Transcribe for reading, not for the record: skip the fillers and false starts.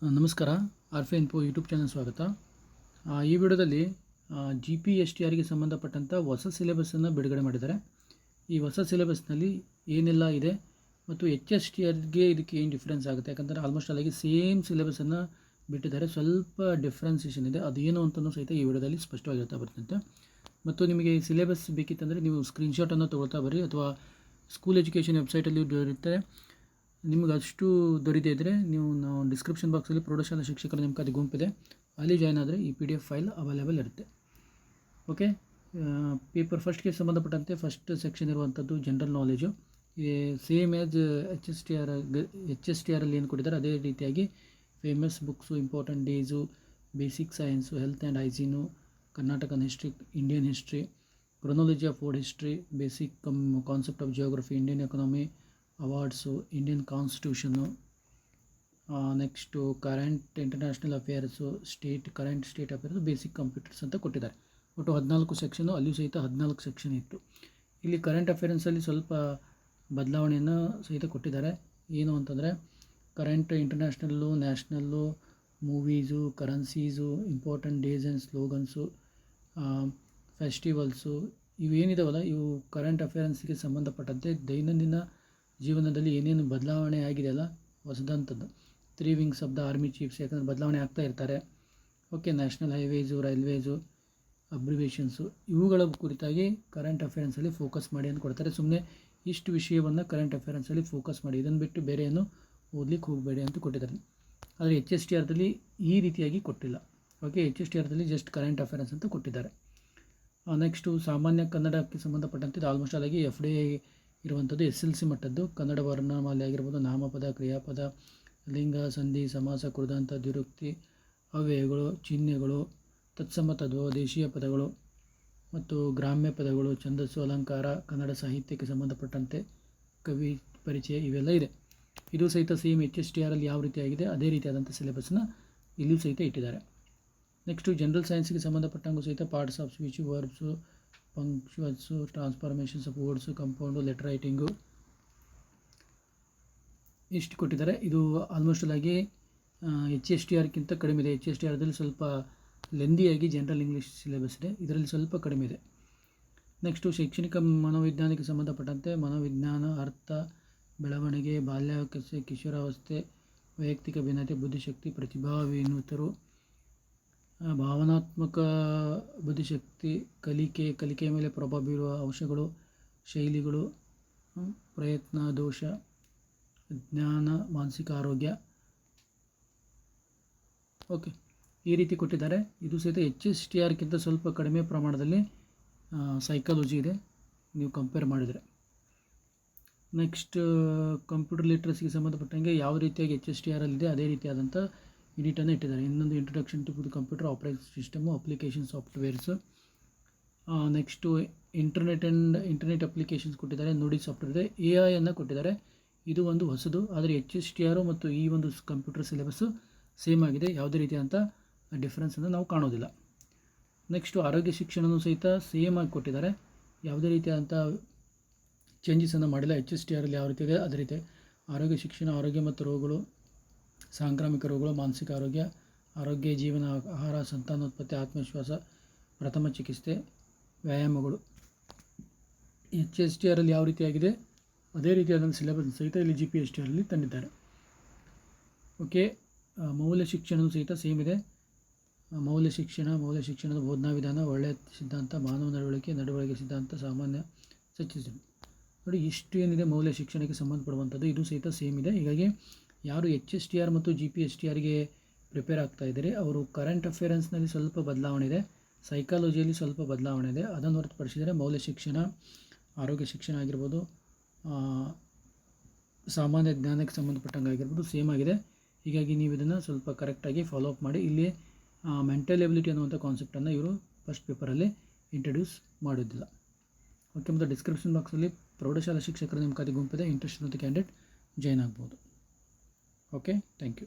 ನಮಸ್ಕಾರ. ಆರ್ಫೆ info YouTube channel ಸ್ವಾಗತ. ಈ ವಿಡಿಯೋದಲ್ಲಿ GPSTRಗೆ ಸಂಬಂಧಪಟ್ಟಂಥ ಹೊಸ ಸಿಲೆಬಸ್ಸನ್ನು ಬಿಡುಗಡೆ ಮಾಡಿದ್ದಾರೆ. ಈ ಹೊಸ ಸಿಲೆಬಸ್ನಲ್ಲಿ ಏನೆಲ್ಲ ಇದೆ ಮತ್ತು HSTRಗೆ ಇದಕ್ಕೆ ಏನು ಡಿಫ್ರೆನ್ಸ್ ಆಗುತ್ತೆ, ಯಾಕಂದರೆ ಆಲ್ಮೋಸ್ಟ್ ಅಲ್ಲಿಗೆ ಸೇಮ್ ಸಿಲೆಬಸ್ಸನ್ನು ಬಿಟ್ಟಿದ್ದಾರೆ. ಸ್ವಲ್ಪ ಡಿಫ್ರೆನ್ಸೇಷನ್ ಇದೆ, ಅದೇನು ಅಂತಲೂ ಸಹಿತ ಈ ವಿಡಿಯೋದಲ್ಲಿ ಸ್ಪಷ್ಟವಾಗಿ ಹೇಳ್ತಾ ಬರ್ತಂತೆ. ಮತ್ತು ನಿಮಗೆ ಈ ಸಿಲೆಬಸ್ ಬೇಕಿತ್ತಂದರೆ ನೀವು ಸ್ಕ್ರೀನ್ಶಾಟನ್ನು ತೊಗೊಳ್ತಾ ಬರ್ರಿ, ಅಥವಾ ಸ್ಕೂಲ್ ಎಜುಕೇಷನ್ ವೆಬ್ಸೈಟಲ್ಲಿ ದೊರೆಯುತ್ತೆ. ನಿಮಗೆ ಅಷ್ಟು ದೊರೀದೇ ಇದ್ದರೆ ನೀವು ಡಿಸ್ಕ್ರಿಪ್ಷನ್ ಬಾಕ್ಸಲ್ಲಿ ಪ್ರೌಢಶಾಲಾ ಶಿಕ್ಷಕರ ನೇಮಕಾತಿ ಗುಂಪಿದೆ, ಅಲ್ಲಿ ಜಾಯ್ನ್ ಆದರೆ ಈ PDF ಫೈಲ್ ಅವೈಲೇಬಲ್ ಇರುತ್ತೆ. ಓಕೆ, ಪೇಪರ್ ಫಸ್ಟ್ಗೆ ಸಂಬಂಧಪಟ್ಟಂತೆ ಫಸ್ಟ್ ಸೆಕ್ಷನ್ ಇರುವಂಥದ್ದು ಜನರಲ್ ನಾಲೆಜು. ಸೇಮ್ ಆ್ಯಸ್ HSTRಲ್ಲಿ ಏನು ಕೊಟ್ಟಿದ್ದಾರೆ ಅದೇ ರೀತಿಯಾಗಿ famous books, important days, basic science, health and hygiene, ಕರ್ನಾಟಕನ್ history, Indian history, chronology of world history, basic concept of geography, Indian economy, awards, Indian constitution, next current international affairs, current state affairs, basic computers ಅಂತ ಕೊಟ್ಟಿದ್ದಾರೆ. ಒಟ್ಟು 14 section, ಅಲ್ಲಿಯೂ ಸಹಿತ 14 section ಇತ್ತು. ಇಲ್ಲಿ current ಅಫೇರ್ಸಲ್ಲಿ ಸ್ವಲ್ಪ ಬದಲಾವಣೆಯನ್ನು ಸಹಿತ ಕೊಟ್ಟಿದ್ದಾರೆ. ಏನು ಅಂತಂದರೆ current international, national, movies, currencies, important days and slogans, festivals, ಇವೇನಿದಾವಲ್ಲ ಇವು ಕರೆಂಟ್ ಅಫೇರ್ಸ್ಗೆ ಸಂಬಂಧಪಟ್ಟಂತೆ ದೈನಂದಿನ ಜೀವನದಲ್ಲಿ ಏನೇನು ಬದಲಾವಣೆ ಆಗಿದೆಯಲ್ಲ ಹೊಸದಂಥದ್ದು. 3 wings of the army chiefs, ಯಾಕಂದರೆ ಬದಲಾವಣೆ ಆಗ್ತಾ ಇರ್ತಾರೆ. Okay, national highways, railways, abbreviations, ಇವುಗಳ ಕುರಿತಾಗಿ ಕರೆಂಟ್ ಅಫೇರ್ಸಲ್ಲಿ ಫೋಕಸ್ ಮಾಡಿ ಅಂತ ಕೊಡ್ತಾರೆ. ಸುಮ್ಮನೆ ಇಷ್ಟು ವಿಷಯವನ್ನು ಕರೆಂಟ್ ಅಫೇರ್ಸಲ್ಲಿ ಫೋಕಸ್ ಮಾಡಿ, ಇದನ್ನು ಬಿಟ್ಟು ಬೇರೆ ಏನು ಓದಲಿಕ್ಕೆ ಹೋಗಬೇಡಿ ಅಂತ ಕೊಟ್ಟಿದ್ದಾರೆ. ಆದರೆ HSTRದಲ್ಲಿ ಈ ರೀತಿಯಾಗಿ ಕೊಟ್ಟಿಲ್ಲ. ಓಕೆ, HSTRದಲ್ಲಿ ಜಸ್ಟ್ ಕರೆಂಟ್ ಅಫೇರ್ಸ್ ಅಂತ ಕೊಟ್ಟಿದ್ದಾರೆ. ನೆಕ್ಸ್ಟು ಸಾಮಾನ್ಯ ಕನ್ನಡಕ್ಕೆ ಸಂಬಂಧಪಟ್ಟಂತೆ ಆಲ್ಮೋಸ್ಟ್ ಅದಾಗಿ FD ಇರುವಂಥದ್ದು SLC ಮಟ್ಟದ್ದು. ಕನ್ನಡ ವರ್ಣಮಾಲೆ ಆಗಿರ್ಬೋದು, ನಾಮಪದ, ಕ್ರಿಯಾಪದ, ಲಿಂಗ, ಸಂಧಿ, ಸಮಾಸ, ಕೃದಂತ, ದ್ವಿರುಕ್ತಿ, ಅವ್ಯಯಗಳು, ಚಿಹ್ನೆಗಳು, ತತ್ಸಮ ತದ್ಭವ, ದೇಶೀಯ ಪದಗಳು ಮತ್ತು ಗ್ರಾಮ್ಯ ಪದಗಳು, ಛಂದಸ್ಸು, ಅಲಂಕಾರ, ಕನ್ನಡ ಸಾಹಿತ್ಯಕ್ಕೆ ಸಂಬಂಧಪಟ್ಟಂತೆ ಕವಿ ಪರಿಚಯ, ಇವೆಲ್ಲ ಇದೆ. ಇದು ಸಹಿತ ಸೇಮ್ HSTRಲ್ಲಿ ಯಾವ ರೀತಿಯಾಗಿದೆ ಅದೇ ರೀತಿಯಾದಂಥ ಸಿಲೆಬಸ್ನ ಇಲ್ಲಿಯೂ ಸಹಿತ ಇಟ್ಟಿದ್ದಾರೆ. ನೆಕ್ಸ್ಟು ಜನರಲ್ ಸೈನ್ಸ್ಗೆ ಸಂಬಂಧಪಟ್ಟಂಗೂ ಸಹಿತ parts of speech, verbs, functions, transformations of words, compound, letter writing, ಇಷ್ಟು ಕೊಟ್ಟಿದ್ದಾರೆ. ಇದು ಆಲ್ಮೋಸ್ಟ್ ಆಗಿ HSTRಕ್ಕಿಂತ ಕಡಿಮೆ ಇದೆ. HSTRದಲ್ಲಿ ಸ್ವಲ್ಪ ಲೆಂದಿಯಾಗಿ ಜನರಲ್ ಇಂಗ್ಲೀಷ್ ಸಿಲೆಬಸ್ ಇದೆ, ಇದರಲ್ಲಿ ಸ್ವಲ್ಪ ಕಡಿಮೆ ಇದೆ. ನೆಕ್ಸ್ಟು ಶೈಕ್ಷಣಿಕ ಮನೋವಿಜ್ಞಾನಕ್ಕೆ ಸಂಬಂಧಪಟ್ಟಂತೆ ಮನೋವಿಜ್ಞಾನ, ಅರ್ಥ, ಬೆಳವಣಿಗೆ, ಬಾಲ್ಯಾವಸ್ಥೆ, ಕಿಶೋರಾವಸ್ಥೆ, ವೈಯಕ್ತಿಕ ಭಿನ್ನತೆ, ಬುದ್ಧಿಶಕ್ತಿ, ಪ್ರತಿಭಾನ್ವಿತರು, ಭಾವನಾತ್ಮಕ ಬುದ್ಧಿಶಕ್ತಿ, ಕಲಿಕೆಯ ಮೇಲೆ ಪ್ರಭಾವ ಬೀರುವ ಅಂಶಗಳು, ಶೈಲಿಗಳು, ಪ್ರಯತ್ನ, ದೋಷ, ಜ್ಞಾನ, ಮಾನಸಿಕ ಆರೋಗ್ಯ. ಓಕೆ, ಈ ರೀತಿ ಕೊಟ್ಟಿದ್ದಾರೆ. ಇದು ಸಹಿತ HSTRಕ್ಕಿಂತ ಸ್ವಲ್ಪ ಕಡಿಮೆ ಪ್ರಮಾಣದಲ್ಲಿ ಸೈಕಾಲಜಿ ಇದೆ ನೀವು ಕಂಪೇರ್ ಮಾಡಿದರೆ. ನೆಕ್ಸ್ಟ್ ಕಂಪ್ಯೂಟರ್ ಲಿಟ್ರಸಿಗೆ ಸಂಬಂಧಪಟ್ಟಂಗೆ ಯಾವ ರೀತಿಯಾಗಿ HSTRಲ್ಲಿದೆ ಅದೇ ರೀತಿಯಾದಂಥ ಯೂನಿಟನ್ನು ಇಟ್ಟಿದ್ದಾರೆ. ಇನ್ನೊಂದು introduction to the computer operating system, application softwares. Next internet applications ಕೊಟ್ಟಿದ್ದಾರೆ, ನುಡಿ ಸಾಫ್ಟ್ವೇರ್ ಇದೆ, AI ಅನ್ನು ಕೊಟ್ಟಿದ್ದಾರೆ. ಇದು ಒಂದು ಹೊಸದು. ಆದರೆ HSTR ಮತ್ತು ಈ ಒಂದು ಕಂಪ್ಯೂಟರ್ ಸಿಲೆಬಸ್ಸು ಸೇಮ್ ಆಗಿದೆ, ಯಾವುದೇ ರೀತಿಯಾದಂಥ ಡಿಫ್ರೆನ್ಸನ್ನು ನಾವು ಕಾಣೋದಿಲ್ಲ. ನೆಕ್ಸ್ಟು ಆರೋಗ್ಯ ಶಿಕ್ಷಣವೂ ಸಹಿತ ಸೇಮ್ ಆಗಿ ಕೊಟ್ಟಿದ್ದಾರೆ, ಯಾವುದೇ ರೀತಿಯಾದಂಥ ಚೇಂಜಸನ್ನು ಮಾಡಿಲ್ಲ. HSTRಲ್ಲಿ ಯಾವ ರೀತಿ ಇದೆ ಅದೇ ರೀತಿ ಆರೋಗ್ಯ ಶಿಕ್ಷಣ, ಆರೋಗ್ಯ ಮತ್ತು ರೋಗಗಳು, ಸಾಂಕ್ರಾಮಿಕ ರೋಗಗಳು, ಮಾನಸಿಕ ಆರೋಗ್ಯ, ಜೀವನ, ಆಹಾರ, ಸಂತಾನೋತ್ಪತ್ತಿ, ಆತ್ಮವಿಶ್ವಾಸ, ಪ್ರಥಮ ಚಿಕಿತ್ಸೆ, ವ್ಯಾಯಾಮಗಳು. HSTRಲ್ಲಿ ಯಾವ ರೀತಿಯಾಗಿದೆ ಅದೇ ರೀತಿಯಾದಂಥ ಸಿಲೆಬಸ್ ಸಹಿತ ಇಲ್ಲಿ GPSTRಲ್ಲಿ ತಂದಿದ್ದಾರೆ. ಓಕೆ, ಮೌಲ್ಯ ಶಿಕ್ಷಣವೂ ಸಹಿತ ಸೇಮ್ ಇದೆ. ಮೌಲ್ಯ ಶಿಕ್ಷಣದ ಬೋಧನಾ ವಿಧಾನ, ಒಳ್ಳೆಯ ಸಿದ್ಧಾಂತ, ಮಾನವ ನಡವಳಿಕೆ ಸಿದ್ಧಾಂತ, ಸಾಮಾನ್ಯ ಚರ್ಚಿಸಿದೆ. ನೋಡಿ, ಇಷ್ಟು ಏನಿದೆ ಮೌಲ್ಯ ಶಿಕ್ಷಣಕ್ಕೆ ಸಂಬಂಧಪಡುವಂಥದ್ದು ಇದು ಸಹಿತ ಸೇಮ್ ಇದೆ. ಹೀಗಾಗಿ ಯಾರು HSTR ಮತ್ತು GPSTRಗೆ ಪ್ರಿಪೇರ್ ಆಗ್ತಾ ಇದ್ದಾರೆ ಅವರು ಕರೆಂಟ್ ಅಫೇರ್ಸ್ನಲ್ಲಿ ಸ್ವಲ್ಪ ಬದಲಾವಣೆ ಇದೆ, ಸೈಕಾಲಜಿಯಲ್ಲಿ ಸ್ವಲ್ಪ ಬದಲಾವಣೆ ಇದೆ. ಅದನ್ನು ಹೊರತುಪಡಿಸಿದರೆ ಮೌಲ್ಯ ಶಿಕ್ಷಣ, ಆರೋಗ್ಯ ಶಿಕ್ಷಣ ಆಗಿರ್ಬೋದು, ಸಾಮಾನ್ಯ ಜ್ಞಾನಕ್ಕೆ ಸಂಬಂಧಪಟ್ಟಂಗೆ ಆಗಿರ್ಬೋದು ಸೇಮ್ ಆಗಿದೆ. ಹೀಗಾಗಿ ನೀವು ಇದನ್ನು ಸ್ವಲ್ಪ ಕರೆಕ್ಟಾಗಿ ಫಾಲೋ ಅಪ್ ಮಾಡಿ. ಇಲ್ಲಿ ಮೆಂಟಲ್ ಎಬಿಲಿಟಿ ಅನ್ನುವಂಥ ಕಾನ್ಸೆಪ್ಟನ್ನು ಇವರು ಫಸ್ಟ್ ಪೇಪರಲ್ಲಿ ಇಂಟ್ರಡ್ಯೂಸ್ ಮಾಡೋದಿಲ್ಲ. ಓಕೆ, ಮತ್ತು ಡಿಸ್ಕ್ರಿಪ್ಷನ್ ಬಾಕ್ಸಲ್ಲಿ ಪ್ರೌಢಶಾಲಾ ಶಿಕ್ಷಕರ ನೇಮಕಾತಿ ಗುಂಪಿದೆ, ಇಂಟ್ರೆಸ್ಟ್ ಇರುವಂಥ ಕ್ಯಾಂಡಿಡೇಟ್ ಜಾಯ್ನ್ ಆಗ್ಬೋದು. Okay, thank you.